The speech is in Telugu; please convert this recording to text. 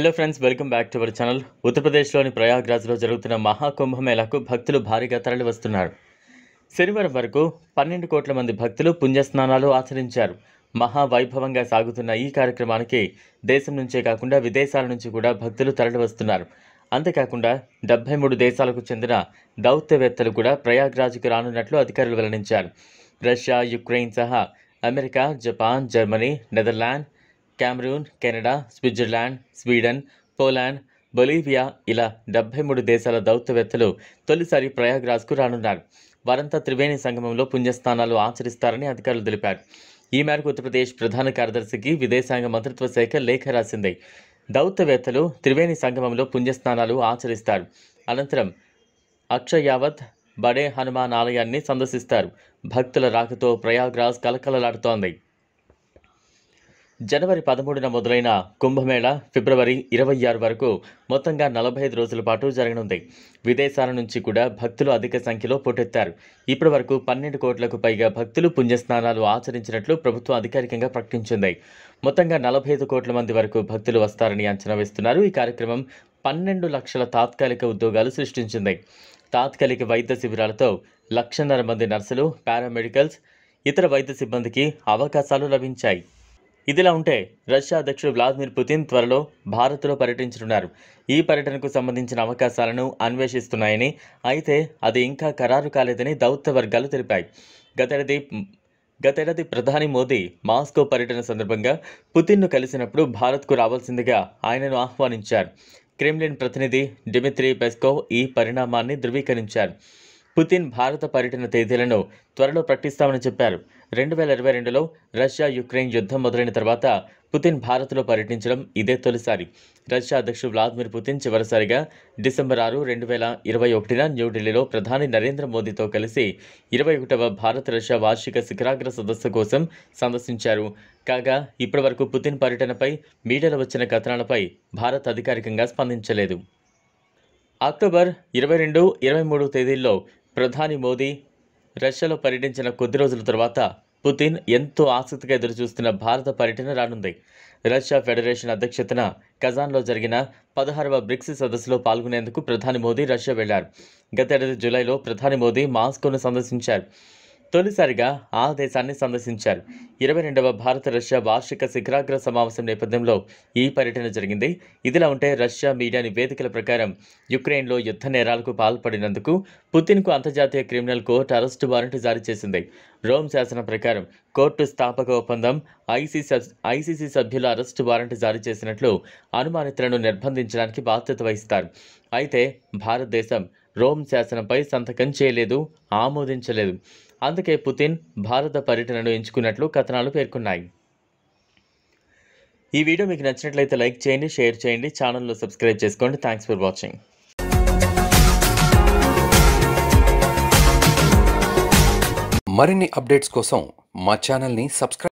Hello friends, welcome back to our channel. ఉత్తరప్రదేశ్లోని ప్రయాగ్రాజ్లో జరుగుతున్న మహాకుంభమేళాకు భక్తులు భారీగా తరలి వస్తున్నారు. శనివారం వరకు 12 కోట్ల మంది భక్తులు పుణ్యస్నానాలు ఆచరించారు. మహావైభవంగా సాగుతున్న ఈ కార్యక్రమానికి దేశం నుంచే కాకుండా విదేశాల నుంచి కూడా భక్తులు తరలి వస్తున్నారు. అంతేకాకుండా 73 దేశాలకు చెందిన దౌత్యవేత్తలు కూడా ప్రయాగ్రాజ్కి రానున్నట్లు అధికారులు వెల్లడించారు. రష్యా, యుక్రెయిన్ సహా America, Japan, Germany, Netherland, Cameroon, Canada, Switzerland, Sweden, Poland, Bolivia ఇలా 73 దేశాల దౌత్యవేత్తలు తొలిసారి ప్రయాగ్రాజ్కు రానున్నారు. వారంతా త్రివేణి సంగమంలో పుణ్యస్నానాలు ఆచరిస్తారని అధికారులు తెలిపారు. ఈ మేరకు ఉత్తరప్రదేశ్ ప్రధాన కార్యదర్శికి విదేశాంగ మంత్రిత్వ శాఖ లేఖ రాసింది. దౌత్యవేత్తలు త్రివేణి సంగమంలో పుణ్యస్నానాలు ఆచరిస్తారు. అనంతరం అక్షయావత్, బడే హనుమాన్ ఆలయాన్ని సందర్శిస్తారు. భక్తుల రాకతో ప్రయాగ్రాజ్ కలకలలాడుతోంది. జనవరి 13న మొదలైన కుంభమేళా ఫిబ్రవరి 26 వరకు మొత్తంగా 45 రోజుల పాటు జరగనుంది. విదేశాల నుంచి కూడా భక్తులు అధిక సంఖ్యలో పోటెత్తారు. ఇప్పటి వరకు 12 కోట్లకు పైగా భక్తులు పుణ్యస్నానాలు ఆచరించినట్లు ప్రభుత్వం అధికారికంగా ప్రకటించింది. మొత్తంగా 45 కోట్ల మంది వరకు భక్తులు వస్తారని అంచనా వేస్తున్నారు. ఈ కార్యక్రమం 12 లక్షల తాత్కాలిక ఉద్యోగాలు సృష్టించింది. తాత్కాలిక వైద్య శిబిరాలతో 1,50,000 మంది నర్సులు, పారామెడికల్స్, ఇతర వైద్య సిబ్బందికి అవకాశాలు లభించాయి. ఇదిలా ఉంటే రష్యా అధ్యక్షుడు వ్లాదిమిర్ పుతిన్ త్వరలో భారత్లో పర్యటించనున్నారు. ఈ పర్యటనకు సంబంధించిన అవకాశాలను అన్వేషిస్తున్నాయని, అయితే అది ఇంకా ఖరారు కాలేదని దౌత్య వర్గాలు తెలిపాయి. గతేడాది ప్రధాని మోదీ మాస్కో పర్యటన సందర్భంగా పుతిన్ను కలిసినప్పుడు భారత్కు రావాల్సిందిగా ఆయనను ఆహ్వానించారు. క్రెమ్లిన్ ప్రతినిధి డిమిత్రీ పెస్కోవ్ ఈ పరిణామాన్ని ధృవీకరించారు. పుతిన్ భారత పర్యటన తేదీలను త్వరలో ప్రకటిస్తామని చెప్పారు. 2022లో రష్యా యుక్రెయిన్ యుద్ధం మొదలైన తర్వాత పుతిన్ భారత్లో పర్యటించడం ఇదే తొలిసారి. రష్యా అధ్యక్షుడు వ్లాదిమిర్ పుతిన్ చివరిసారిగా డిసెంబర్ 6, 2021న న్యూఢిల్లీలో ప్రధాని నరేంద్ర మోదీతో కలిసి 21వ భారత్ రష్యా వార్షిక శిఖరాగ్ర సదస్సు కోసం సందర్శించారు. కాగా ఇప్పటివరకు పుతిన్ పర్యటనపై మీడియాలో వచ్చిన కథనాలపై భారత్ అధికారికంగా స్పందించలేదు. అక్టోబర్ 22, 23 తేదీల్లో ప్రధాని మోదీ రష్యాలో పర్యటించిన కొద్ది రోజుల తర్వాత పుతిన్ ఎంతో ఆసక్తిగా ఎదురుచూస్తున్న భారత పర్యటన రానుంది. రష్యా ఫెడరేషన్ అధ్యక్షతన కజాన్లో జరిగిన 16వ బ్రిక్స్ సదస్సులో పాల్గొనేందుకు ప్రధాని మోదీ రష్యా వెళ్లారు. గతేడాది జూలైలో ప్రధాని మోదీ మాస్కోను సందర్శించారు. తొలిసారిగా ఆ దేశాన్ని సందర్శించారు. 22వ భారత రష్యా వార్షిక శిఖరాగ్ర సమావేశం నేపథ్యంలో ఈ పర్యటన జరిగింది. ఇదిలా ఉంటే రష్యా మీడియా నివేదికల ప్రకారం యుక్రెయిన్లో యుద్ధ నేరాలకు పాల్పడినందుకు పుతిన్కు అంతర్జాతీయ క్రిమినల్ కోర్టు అరెస్టు వారెంట్ జారీ చేసింది. రోమ్ శాసనం ప్రకారం కోర్టు స్థాపక ఒప్పందం ఐసీసీ సభ్యుల అరెస్టు వారెంట్ జారీ చేసినట్లు అనుమానితులను నిర్బంధించడానికి బాధ్యత వహిస్తారు. అయితే భారతదేశం రోమ్ శాసనంపై సంతకం చేయలేదు, ఆమోదించలేదు. అందుకే పుతిన్ భారత పర్యటనను ఎంచుకున్నట్లు కథనాలు పేర్కొన్నాయి. ఈ వీడియో మీకు నచ్చినట్లయితే లైక్ చేయండి, షేర్ చేయండి, ఛానల్ను సబ్స్క్రైబ్ చేసుకోండి. Thanks for watching. మరిన్ని అప్డేట్స్ కోసం మా ఛానల్ని సబ్స్క్రైబ్